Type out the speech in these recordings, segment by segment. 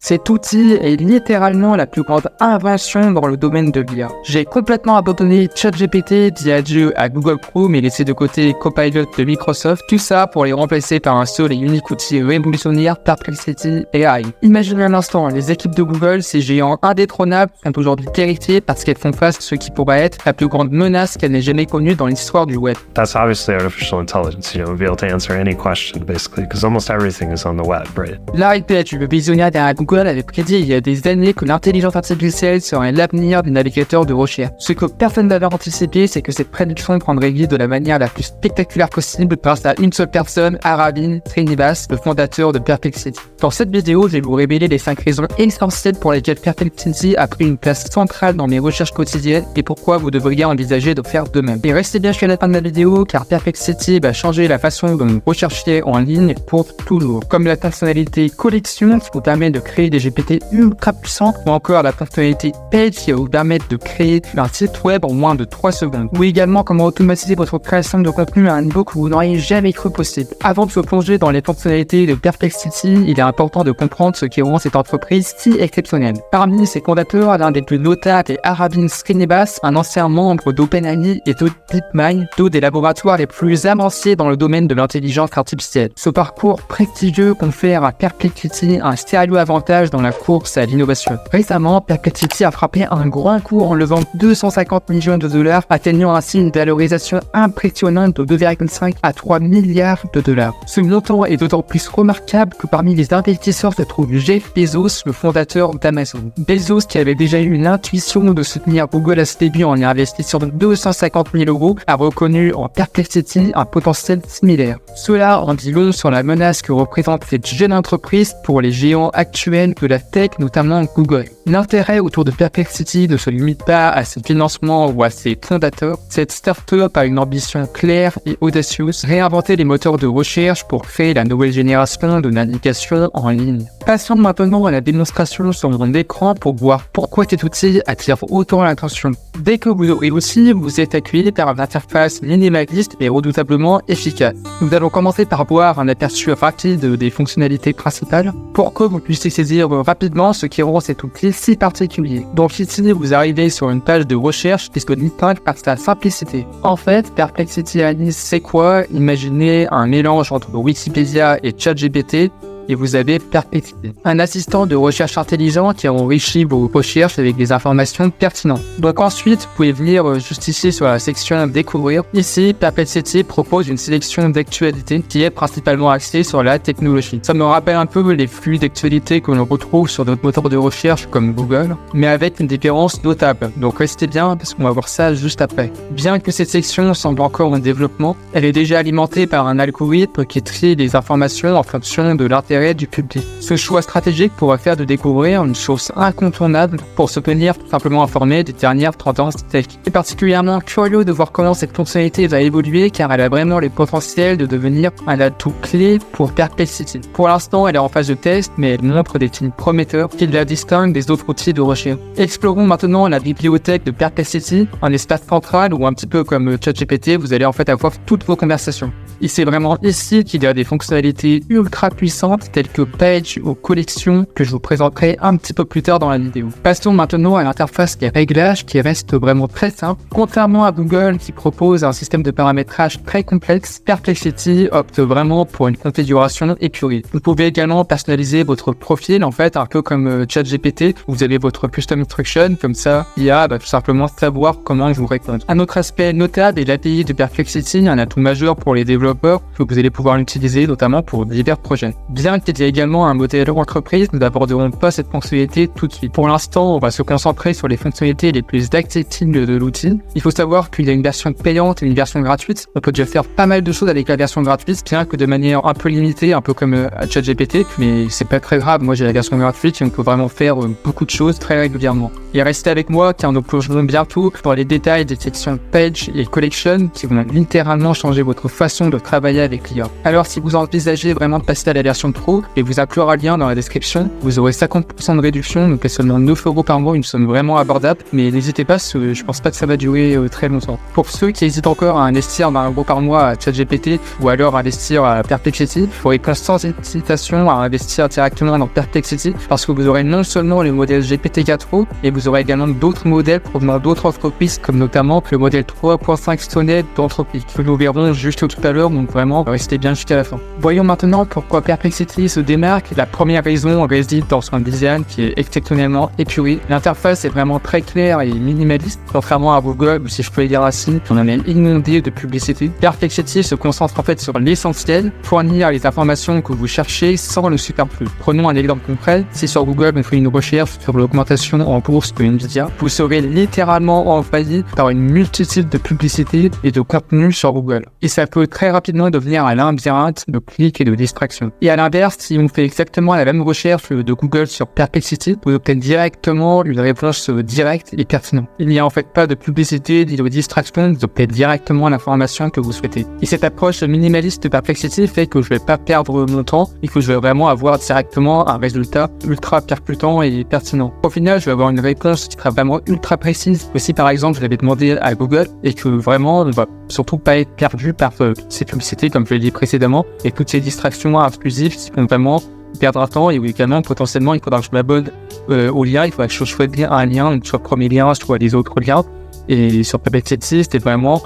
Cet outil est littéralement la plus grande invention dans le domaine de l'IA. J'ai complètement abandonné ChatGPT, dit adieu à Google Chrome et laissé de côté Copilot de Microsoft, tout ça pour les remplacer par un seul et unique outil révolutionnaire, Perplexity AI. Imaginez un instant, les équipes de Google, ces géants indétrônables, sont aujourd'hui terrifiées parce qu'elles font face à ce qui pourrait être la plus grande menace qu'elles n'aient jamais connue dans l'histoire du web. That's obviously artificial intelligence, be able to answer any question basically, because almost everything is on the web, right? Larry Page, le visionnaire derrière Google, avait prédit il y a des années que l'intelligence artificielle serait l'avenir des navigateurs de recherche. Ce que personne n'avait anticipé, c'est que cette prédiction prendrait vie de la manière la plus spectaculaire possible grâce à une seule personne, Aravind Srinivas, le fondateur de Perplexity. Dans cette vidéo, je vais vous révéler les 5 raisons essentielles pour lesquelles Perplexity a pris une place centrale dans mes recherches quotidiennes et pourquoi vous devriez envisager de faire de même. Et restez bien jusqu'à la fin de la vidéo car Perplexity va changer la façon dont vous recherchez en ligne pour toujours. Comme la fonctionnalité collection qui vous permet de créer des GPT ultra puissants ou encore la fonctionnalité page qui va vous permettre de créer un site web en moins de 3 secondes. Ou également comment automatiser votre création de contenu à un niveau que vous n'auriez jamais cru possible. Avant de se plonger dans les fonctionnalités de Perplexity, il est important de comprendre ce qui rend cette entreprise si exceptionnelle. Parmi ses fondateurs, l'un des plus notables est Aravind Srinivas, un ancien membre d'OpenAI et de DeepMind, deux des laboratoires les plus avancés dans le domaine de l'intelligence artificielle. Ce parcours prestigieux confère à Perplexity un sérieux avantage dans la course à l'innovation. Récemment, Perplexity a frappé un grand coup en levant 250 millions de dollars, atteignant ainsi une valorisation impressionnante de 2,5 à 3 milliards de dollars. Ce montant est d'autant plus remarquable que parmi les investisseurs se trouve Jeff Bezos, le fondateur d'Amazon. Bezos, qui avait déjà eu l'intuition de soutenir Google à ses débuts en y investissant 250 000 €, a reconnu en Perplexity un potentiel similaire. Cela en dit long sur la menace que représente cette jeune entreprise pour les géants actuels de la tech, notamment Google. L'intérêt autour de Perplexity ne se limite pas à ses financements ou à ses fondateurs. Cette start-up a une ambition claire et audacieuse, réinventer les moteurs de recherche pour créer la nouvelle génération de navigation en ligne. Passons maintenant à la démonstration sur mon écran pour voir pourquoi cet outil attire autant l'attention. Dès que vous aurez aussi, vous êtes accueilli par une interface minimaliste et redoutablement efficace. Nous allons commencer par voir un aperçu rapide des fonctionnalités principales pour que vous puissiez saisir rapidement ce qui rend cet outil si particulier. Donc ici, vous arrivez sur une page de recherche qui se distingue par sa simplicité. En fait, Perplexity analyse c'est quoi? Imaginez un mélange entre Wikipédia et ChatGPT. Et vous avez Perplexity, un assistant de recherche intelligent qui enrichit vos recherches avec des informations pertinentes. Donc ensuite, vous pouvez venir juste ici sur la section découvrir. Ici, Perplexity propose une sélection d'actualités qui est principalement axée sur la technologie. Ça me rappelle un peu les flux d'actualités que l'on retrouve sur d'autres moteurs de recherche comme Google, mais avec une différence notable. Donc restez bien parce qu'on va voir ça juste après. Bien que cette section semble encore en développement, elle est déjà alimentée par un algorithme qui trie les informations en fonction de l'intérêt du public. Ce choix stratégique pourrait faire de découvrir une source incontournable pour se tenir tout simplement informé des dernières tendances tech. C'est particulièrement curieux de voir comment cette fonctionnalité va évoluer car elle a vraiment le potentiel de devenir un atout clé pour Perplexity. Pour l'instant, elle est en phase de test, mais elle montre des signes prometteurs qui la distinguent des autres outils de recherche. Explorons maintenant la bibliothèque de Perplexity, un espace central où un petit peu comme ChatGPT, vous allez en fait avoir toutes vos conversations. Et c'est vraiment ici qu'il y a des fonctionnalités ultra puissantes telles que Page ou Collection que je vous présenterai un petit peu plus tard dans la vidéo. Passons maintenant à l'interface des réglages qui reste vraiment très simple. Contrairement à Google qui propose un système de paramétrage très complexe, Perplexity opte vraiment pour une configuration épurée. Vous pouvez également personnaliser votre profil en fait un peu comme ChatGPT. Vous avez votre custom instruction, comme ça l'IA va tout simplement savoir comment vous répondre. Un autre aspect notable est l'API de Perplexity, un atout majeur pour les développeurs que vous allez pouvoir l'utiliser notamment pour divers projets. Bien qu'il y ait également un modèle entreprise, nous n'aborderons pas cette fonctionnalité tout de suite. Pour l'instant, on va se concentrer sur les fonctionnalités les plus accessibles de l'outil. Il faut savoir qu'il y a une version payante et une version gratuite. On peut déjà faire pas mal de choses avec la version gratuite, bien que de manière un peu limitée, un peu comme ChatGPT, mais c'est pas très grave. Moi, j'ai la version gratuite et on peut vraiment faire beaucoup de choses très régulièrement. Et restez avec moi car nous plongerons bientôt dans les détails des sections Page et Collection qui vont littéralement changer votre façon de travailler avec l'IA. Alors si vous envisagez vraiment de passer à la version pro, et vous inclure un lien dans la description, vous aurez 50% de réduction, donc c'est seulement 9€ par mois, une somme vraiment abordable, mais n'hésitez pas, je pense pas que ça va durer très longtemps. Pour ceux qui hésitent encore à investir 20€ par mois à ChatGPT ou alors à investir à Perplexity, vous pourrez sans hésitation à investir directement dans Perplexity parce que vous aurez non seulement le modèle GPT-4o, et vous aurez également d'autres modèles provenant d'autres entreprises, comme notamment le modèle 3.5 Sonnet d'entreprise que nous verrons juste tout à l'heure, donc vraiment restez bien jusqu'à la fin. Voyons maintenant pourquoi Perplexity se démarque. La première raison réside dans son design qui est exceptionnellement épuré. L'interface est vraiment très claire et minimaliste, contrairement à Google, si je peux le dire ainsi, on en est inondé de publicité. Perplexity se concentre en fait sur l'essentiel, fournir les informations que vous cherchez sans le superflu. Prenons un exemple concret. Si sur Google vous faites une recherche sur l'augmentation en bourse de Nvidia, vous serez littéralement envahi par une multitude de publicités et de contenus sur Google. Et ça peut très rapidement devenir un labyrinthe de clics et de distractions. Et à l'inverse, si on fait exactement la même recherche de Google sur Perplexity, vous obtenez directement une réponse directe et pertinente. Il n'y a en fait pas de publicité ni de distraction, vous obtenez directement l'information que vous souhaitez. Et cette approche minimaliste de Perplexity fait que je vais pas perdre mon temps et que je vais vraiment avoir directement un résultat ultra percutant et pertinent. Au final, je vais avoir une réponse qui sera vraiment ultra précise. Aussi, par exemple, je l'avais demandé à Google et que vraiment, on ne va surtout pas être perdu par ces publicités, comme je l'ai dit précédemment, et toutes ces distractions exclusives qui vont vraiment perdre un temps. Et également, potentiellement, il faudra que je m'abonne au lien, il faudra que je choisisse un lien, soit le premier lien, soit les autres liens. Et sur Perplexity, c'était vraiment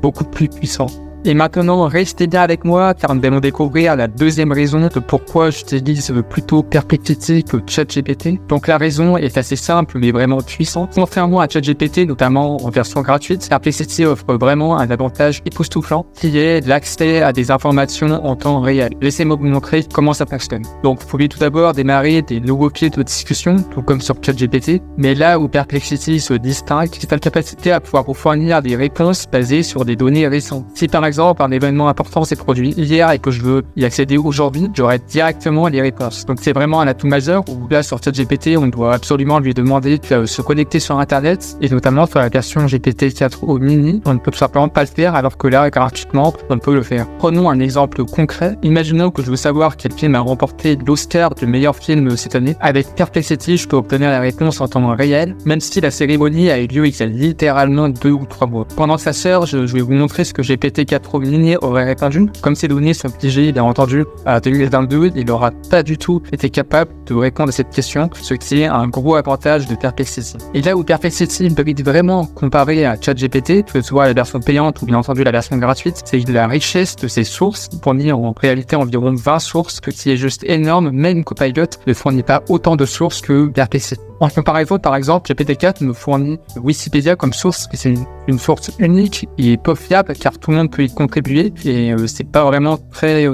beaucoup plus puissant. Et maintenant, restez bien avec moi car nous allons découvrir la deuxième raison de pourquoi j'utilise plutôt Perplexity que ChatGPT. Donc la raison est assez simple mais vraiment puissante. Contrairement à ChatGPT, notamment en version gratuite, Perplexity offre vraiment un avantage époustouflant qui est l'accès à des informations en temps réel. Laissez-moi vous montrer comment ça fonctionne. Donc vous pouvez tout d'abord démarrer des nouveaux pieds de discussion, tout comme sur ChatGPT, mais là où Perplexity se distingue, c'est sa capacité à pouvoir vous fournir des réponses basées sur des données récentes. Si par exemple un événement important s'est produit hier et que je veux y accéder aujourd'hui, j'aurai directement les réponses. Donc c'est vraiment un atout majeur où là sur ChatGPT, on doit absolument lui demander de se connecter sur Internet et notamment sur la version GPT-4o mini, on ne peut tout simplement pas le faire alors que là gratuitement, on peut le faire. Prenons un exemple concret. Imaginons que je veux savoir quel film a remporté l'Oscar du meilleur film cette année. Avec Perplexity, je peux obtenir la réponse en temps réel, même si la cérémonie a eu lieu il y a littéralement 2 ou 3 mois. Pendant sa sœur, je vais vous montrer ce que GPT-4o mini aurait répondu. Comme ces données sont figées, bien entendu, à 2022, il n'aura pas du tout été capable de répondre à cette question, ce qui est un gros avantage de Perplexity. Et là où Perplexity brille vraiment comparé à ChatGPT, que ce soit la version payante ou bien entendu la version gratuite, c'est la richesse de ses sources. Il fournit en réalité environ 20 sources, ce qui est juste énorme, même Copilot ne fournit pas autant de sources que Perplexity. En comparaison, par exemple, GPT-4 me fournit Wikipédia comme source, et c'est une source unique et peu fiable car tout le monde peut y contribuer et c'est pas vraiment très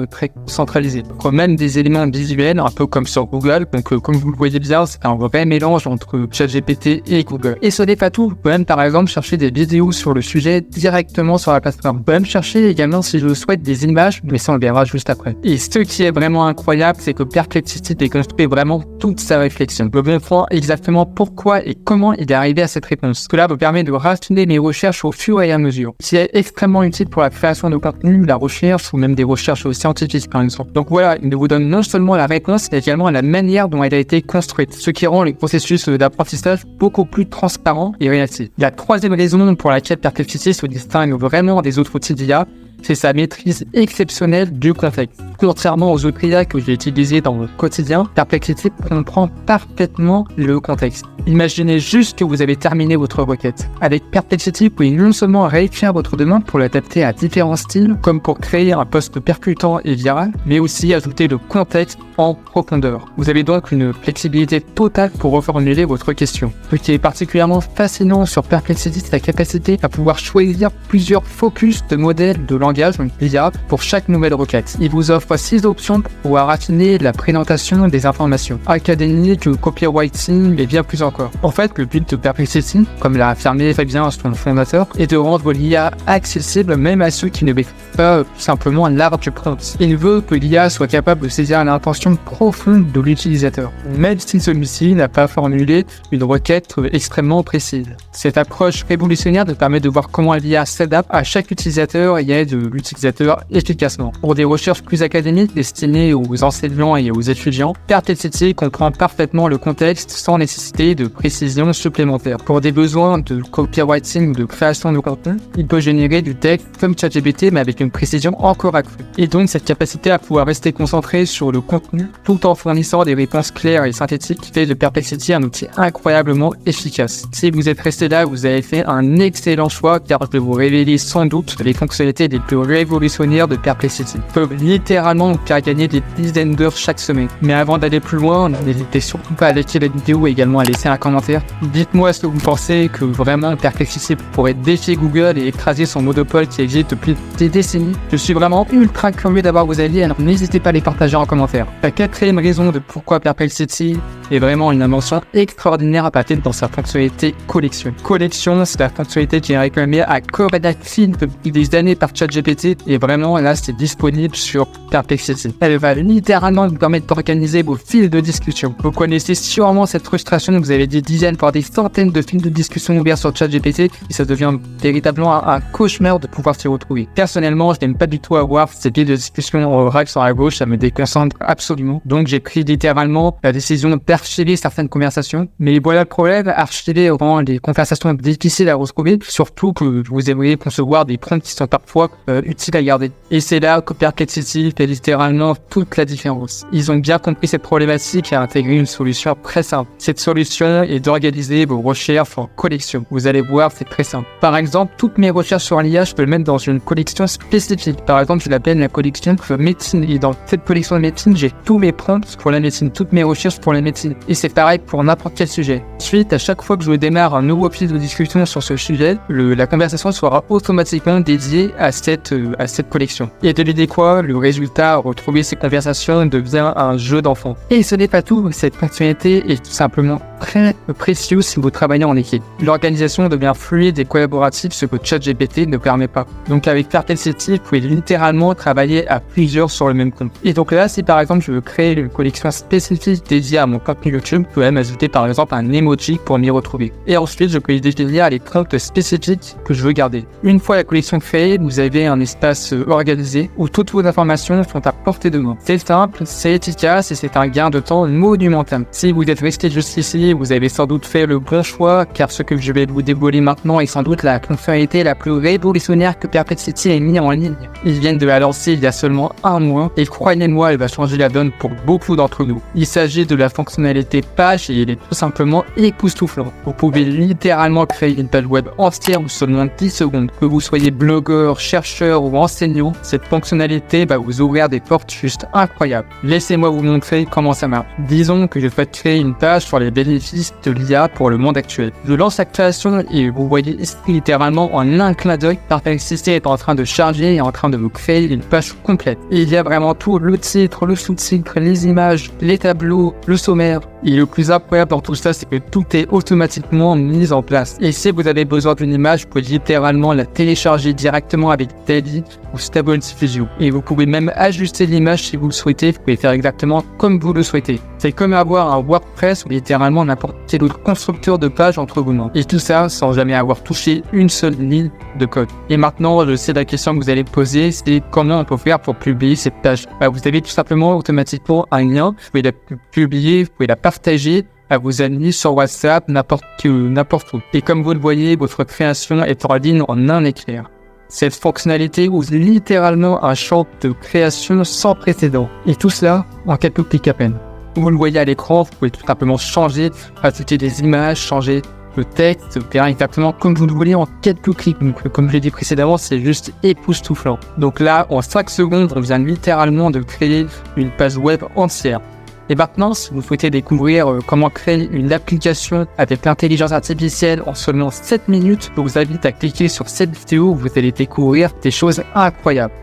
centralisé. Donc, même des éléments visuels, un peu comme sur Google, donc comme vous le voyez bien, c'est un vrai mélange entre ChatGPT et Google. Et ce n'est pas tout, vous pouvez même par exemple chercher des vidéos sur le sujet directement sur la plateforme. Vous pouvez même chercher également si je le souhaite des images, mais ça on le verra juste après. Et ce qui est vraiment incroyable, c'est que Perplexity déconstruit vraiment toute sa réflexion. Je vais voir exactement pourquoi et comment il est arrivé à cette réponse. Cela me permet de raffiner mes recherches au fur et à mesure, ce qui est extrêmement utile pour la création de contenu, la recherche ou même des recherches scientifiques par exemple. Donc voilà, il vous donne non seulement la réponse, mais également la manière dont elle a été construite, ce qui rend le processus d'apprentissage beaucoup plus transparent et réactif. La troisième raison pour laquelle Perplexity se distingue vraiment des autres outils d'IA, c'est sa maîtrise exceptionnelle du contexte. Contrairement aux autres IA que j'ai utilisés dans le quotidien, Perplexity comprend parfaitement le contexte. Imaginez juste que vous avez terminé votre requête. Avec Perplexity, vous pouvez non seulement réécrire votre demande pour l'adapter à différents styles, comme pour créer un post percutant et viral, mais aussi ajouter le contexte en profondeur. Vous avez donc une flexibilité totale pour reformuler votre question. Ce qui est particulièrement fascinant sur Perplexity, c'est la capacité à pouvoir choisir plusieurs focus de modèles de langage, donc IA, pour chaque nouvelle requête. Il vous offre offre 6 options pour pouvoir affiner la présentation des informations académiques, copywriting et bien plus encore. En fait, le but de Perplexity, comme l'a affirmé Fabien, son fondateur, est de rendre l'IA accessible même à ceux qui ne maîtrisent pas tout simplement l'art du prompt. Il veut que l'IA soit capable de saisir l'intention profonde de l'utilisateur, même si celui-ci n'a pas formulé une requête extrêmement précise. Cette approche révolutionnaire nous permet de voir comment l'IA s'adapte à chaque utilisateur et aide l'utilisateur efficacement. Pour des recherches plus académiques destinées aux enseignants et aux étudiants, Perplexity comprend parfaitement le contexte sans nécessiter de précision supplémentaire. Pour des besoins de copywriting ou de création de contenu, il peut générer du texte comme ChatGPT mais avec une précision encore accrue. Et donc cette capacité à pouvoir rester concentré sur le contenu tout en fournissant des réponses claires et synthétiques fait de Perplexity un outil incroyablement efficace. Si vous êtes resté là, vous avez fait un excellent choix car je vais vous révéler sans doute les fonctionnalités les plus révolutionnaires de Perplexity. Ils peuvent littéralement vous faire gagner des dizaines d'heures chaque semaine. Mais avant d'aller plus loin, n'hésitez surtout pas à liker la vidéo et également à laisser un commentaire. Dites-moi ce que vous pensez que vraiment Perplexity pourrait défier Google et écraser son monopole qui existe depuis des décennies. Je suis vraiment ultra curieux d'avoir vos avis, alors n'hésitez pas à les partager en commentaire. La quatrième raison de pourquoi Perplexity est vraiment une invention extraordinaire à partir dans sa fonctionnalité collection. Collection, c'est la fonctionnalité qui est réclamée à corps et à fil depuis des années par ChatGPT et vraiment là c'est disponible sur Perplexity. Elle va littéralement vous permettre d'organiser vos fils de discussion. Vous connaissez sûrement cette frustration, vous avez des dizaines voire des centaines de fils de discussion ouverts sur ChatGPT et ça devient véritablement un cauchemar de pouvoir s'y retrouver. Personnellement, je n'aime pas du tout avoir ces fils de discussion au rack sur la gauche, ça me déconcentre absolument. Donc j'ai pris littéralement la décision d'archiver certaines conversations. Mais voilà le problème, archiver rend les conversations difficiles à retrouver, surtout que vous aimeriez concevoir des prompts qui sont parfois utiles à garder. Et c'est là que Perplexity fait littéralement toute la différence. Ils ont bien compris cette problématique et intégré une solution très simple. Cette solution est d'organiser vos recherches en collection. Vous allez voir, c'est très simple. Par exemple, toutes mes recherches sur l'IA, je peux le mettre dans une collection spécifique. Par exemple, je l'appelle la collection médecine. Et dans cette collection de médecine, j'ai tous mes prompts pour la médecine, toutes mes recherches pour la médecine. Et c'est pareil pour n'importe quel sujet. Ensuite, à chaque fois que je démarre un nouveau fil de discussion sur ce sujet, la conversation sera automatiquement dédiée à cette collection. Et devinez quoi, le résultat à retrouver ces conversations devient un jeu d'enfant. Et ce n'est pas tout, cette fonctionnalité est tout simplement très précieuse si vous travaillez en équipe. L'organisation devient fluide et collaborative, ce que ChatGPT ne permet pas. Donc avec Perplexity, vous pouvez littéralement travailler à plusieurs sur le même compte. Et donc là, si par exemple je veux créer une collection spécifique dédiée à mon contenu YouTube, je peux même ajouter par exemple un emoji pour m'y retrouver. Et ensuite, je peux y définir les comptes spécifiques que je veux garder. Une fois la collection créée, vous avez un espace organisé où toutes vos informations sont à portée de main. C'est simple, c'est efficace et c'est un gain de temps monumental. Si vous êtes resté jusqu'ici, vous avez sans doute fait le bon choix car ce que je vais vous dévoiler maintenant est sans doute la fonctionnalité la plus révolutionnaire que Perplexity ait mis en ligne. Ils viennent de la lancer il y a seulement un mois et croyez-moi, elle va changer la donne pour beaucoup d'entre nous. Il s'agit de la fonctionnalité page et elle est tout simplement époustouflante. Vous pouvez littéralement créer une page web entière en seulement 10 secondes. Que vous soyez blogueur, chercheur ou enseignant, cette fonctionnalité va vous ouvrir des portes juste incroyables. Laissez-moi vous montrer comment ça marche. Disons que je souhaite créer une page sur les bénéfices de l'IA pour le monde actuel. Je lance la création et vous voyez ici littéralement en un clin d'œil, Perplexity est en train de charger et en train de vous créer une page complète. Et il y a vraiment tout, le titre, le sous-titre, les images, les tableaux, le sommaire. Et le plus incroyable dans tout ça, c'est que tout est automatiquement mis en place. Et si vous avez besoin d'une image, vous pouvez littéralement la télécharger directement avec DALL-E ou Stable Diffusion. Et vous pouvez même ajuster l'image si vous le souhaitez. Vous pouvez faire exactement comme vous le souhaitez. C'est comme avoir un WordPress ou littéralement n'importe quel autre constructeur de page entre vos mains. Et tout ça sans jamais avoir touché une seule ligne de code. Et maintenant, je sais la question que vous allez poser, c'est comment on peut faire pour publier cette page. Vous avez tout simplement automatiquement un lien. Vous pouvez la publier, vous pouvez la partager à vos amis sur WhatsApp, n'importe où. Et comme vous le voyez, votre création est en ligne en un éclair. Cette fonctionnalité ouvre littéralement un champ de création sans précédent. Et tout cela en quelques clics à peine. Vous le voyez à l'écran, vous pouvez tout simplement changer, ajouter des images, changer le texte, faire exactement comme vous le voulez en quelques clics. Donc, comme je l'ai dit précédemment, c'est juste époustouflant. Donc là, en 5 secondes, on vient littéralement de créer une page web entière. Et maintenant, si vous souhaitez découvrir comment créer une application avec l'intelligence artificielle en seulement 7 minutes, je vous invite à cliquer sur cette vidéo où vous allez découvrir des choses incroyables.